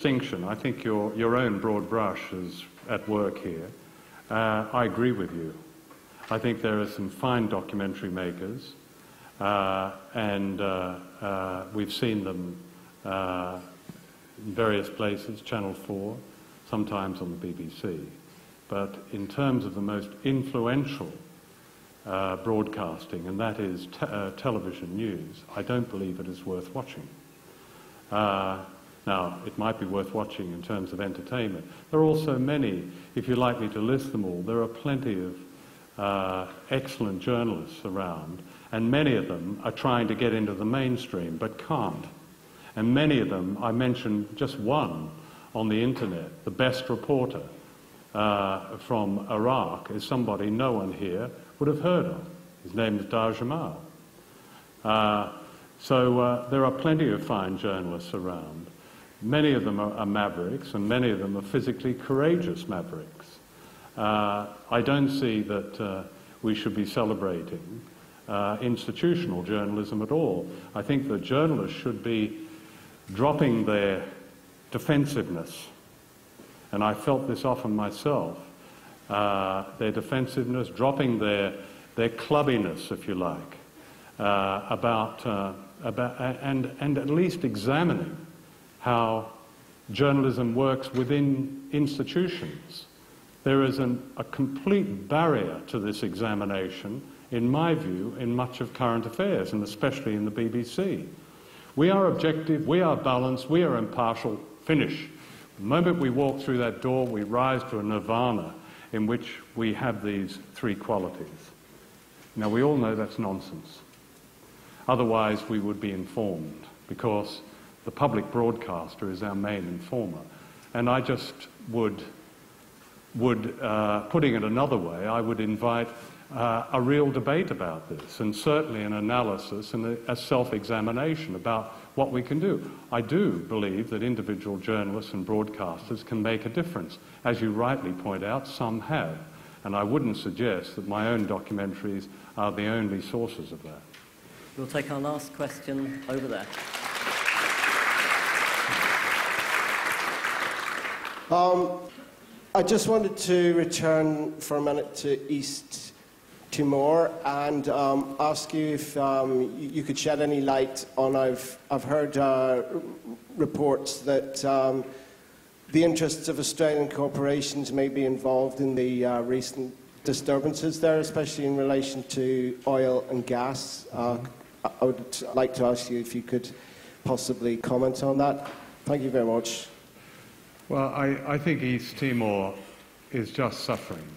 distinction. I think your own broad brush is at work here. I agree with you. I think there are some fine documentary makers, and we've seen them in various places, Channel 4, sometimes on the BBC. But in terms of the most influential broadcasting, and that is television news, I don't believe it is worth watching. Now, it might be worth watching in terms of entertainment. There are also many, if you'd like me to list them all, there are plenty of excellent journalists around, and many of them are trying to get into the mainstream, but can't. And many of them, I mentioned just one on the internet, the best reporter from Iraq, is somebody no one here would have heard of. His name is Dar Jamal. So there are plenty of fine journalists around. Many of them are mavericks, and many of them are physically courageous mavericks. I don't see that we should be celebrating institutional journalism at all. I think that journalists should be dropping their defensiveness, and I felt this often myself, their defensiveness, dropping their clubbiness, if you like, and at least examining how journalism works within institutions. There is a complete barrier to this examination, in my view, in much of current affairs, and especially in the BBC. We are objective, we are balanced, we are impartial, finish. The moment we walk through that door, we rise to a nirvana in which we have these three qualities. Now, we all know that's nonsense. Otherwise, we would be informed, because the public broadcaster is our main informer. And I just would putting it another way, I would invite a real debate about this, and certainly an analysis and a self-examination about what we can do. I do believe that individual journalists and broadcasters can make a difference. As you rightly point out, some have. And I wouldn't suggest that my own documentaries are the only sources of that. We'll take our last question over there. I just wanted to return for a minute to East Timor and ask you if you could shed any light on, I've heard reports that the interests of Australian corporations may be involved in the recent disturbances there, especially in relation to oil and gas. I would like to ask you if you could possibly comment on that. Thank you very much. Well, I think East Timor is just suffering.